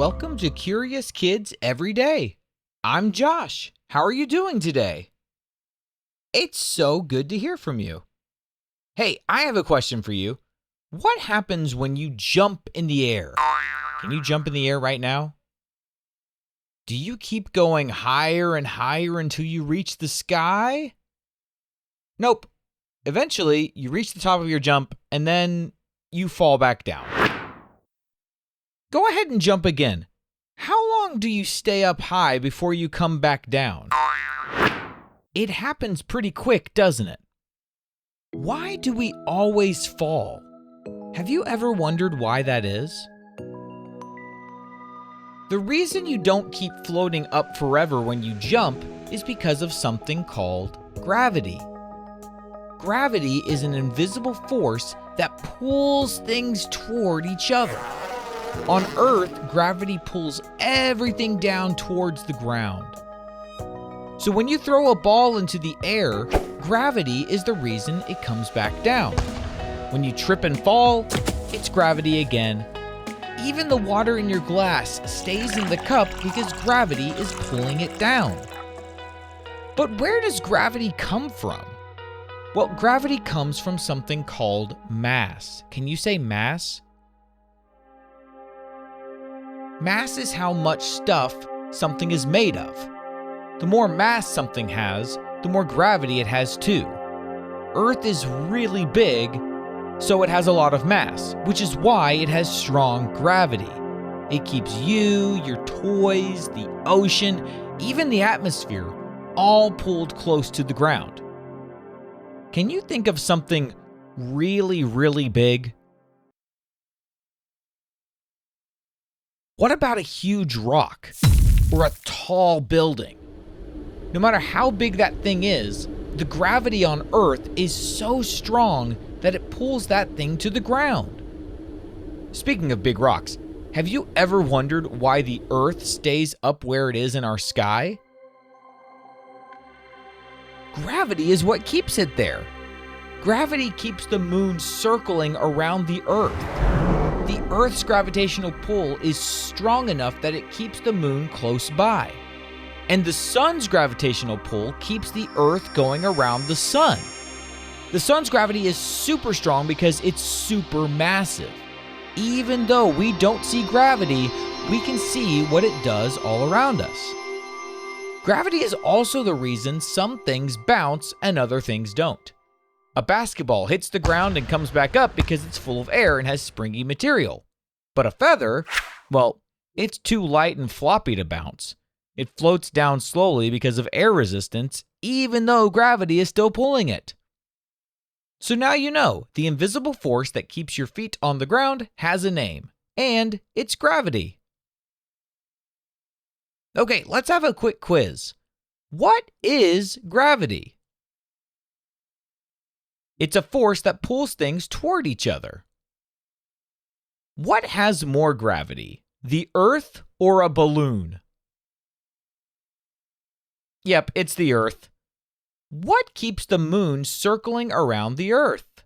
welcome to Curious Kids Every Day. I'm Josh. How are you doing today? It's so good to hear from you. Hey, I have a question for you. What happens when you jump in the air? Can you jump in the air right now? Do you keep going higher and higher until you reach the sky? Nope. Eventually, you reach the top of your jump and then you fall back down. Go ahead and jump again. How long do you stay up high before you come back down? It happens pretty quick, doesn't it? Why do we always fall? Have you ever wondered why that is? The reason you don't keep floating up forever when you jump is because of something called gravity. Gravity is an invisible force that pulls things toward each other. On Earth, gravity pulls everything down towards the ground. So when you throw a ball into the air, gravity is the reason it comes back down. When you trip and fall, it's gravity again. Even the water in your glass stays in the cup because gravity is pulling it down. But where does gravity come from? Well, gravity comes from something called mass. Can you say mass? Mass is how much stuff something is made of. The more mass something has, the more gravity it has too. Earth is really big, so it has a lot of mass, which is why it has strong gravity. It keeps you, your toys, the ocean, even the atmosphere, all pulled close to the ground. Can you think of something really, really big? What about a huge rock or a tall building? No matter how big that thing is, the gravity on Earth is so strong that it pulls that thing to the ground. Speaking of big rocks, have you ever wondered why the Earth stays up where it is in our sky? Gravity is what keeps it there. Gravity keeps the moon circling around the Earth. The Earth's gravitational pull is strong enough that it keeps the moon close by. And the sun's gravitational pull keeps the Earth going around the sun. The sun's gravity is super strong because it's super massive. Even though we don't see gravity, we can see what it does all around us. Gravity is also the reason some things bounce and other things don't. A basketball hits the ground and comes back up because it's full of air and has springy material. But a feather, well, it's too light and floppy to bounce. It floats down slowly because of air resistance, even though gravity is still pulling it. So now you know, the invisible force that keeps your feet on the ground has a name, and it's gravity. Okay, let's have a quick quiz. What is gravity? It's a force that pulls things toward each other. What has more gravity, the Earth or a balloon? Yep, it's the Earth. What keeps the moon circling around the Earth?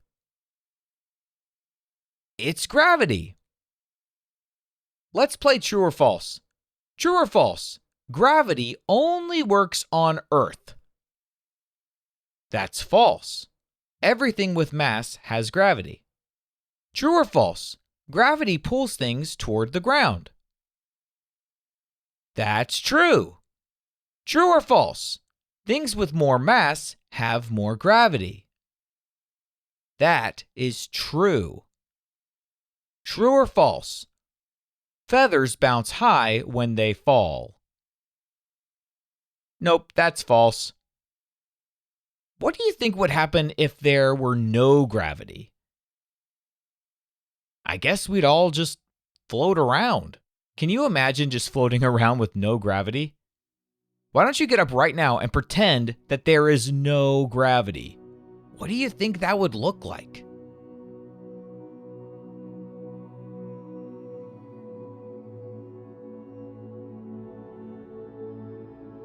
It's gravity. Let's play true or false. True or false? Gravity only works on Earth. That's false. Everything with mass has gravity. True or false? Gravity pulls things toward the ground. That's true. True or false? Things with more mass have more gravity. That is true. True or false? Feathers bounce high when they fall. Nope, that's false. What do you think would happen if there were no gravity? I guess we'd all just float around. Can you imagine just floating around with no gravity? Why don't you get up right now and pretend that there is no gravity? What do you think that would look like?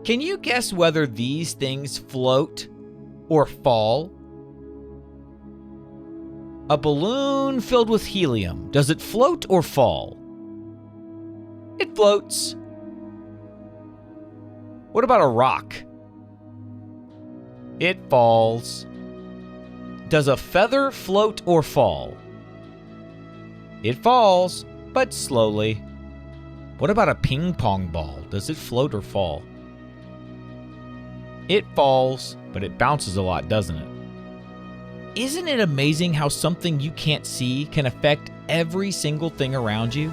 Can you guess whether these things float or fall? A balloon filled with helium, does it float or fall? It floats. What about a rock? It falls. Does a feather float or fall? It falls, but slowly. What about a ping pong ball? Does it float or fall? It falls, but it bounces a lot, doesn't it? Isn't it amazing how something you can't see can affect every single thing around you?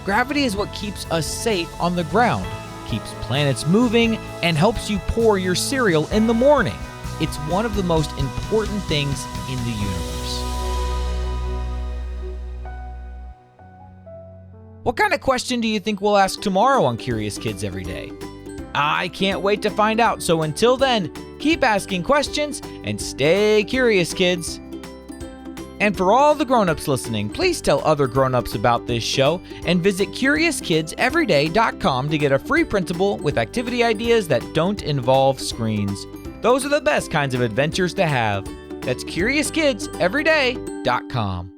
Gravity is what keeps us safe on the ground, keeps planets moving, and helps you pour your cereal in the morning. It's one of the most important things in the universe. What kind of question do you think we'll ask tomorrow on Curious Kids Every Day? I can't wait to find out, so until then, keep asking questions and stay curious, kids. And for all the grown-ups listening, please tell other grown-ups about this show and visit CuriousKidsEveryday.com to get a free printable with activity ideas that don't involve screens. Those are the best kinds of adventures to have. That's CuriousKidsEveryday.com.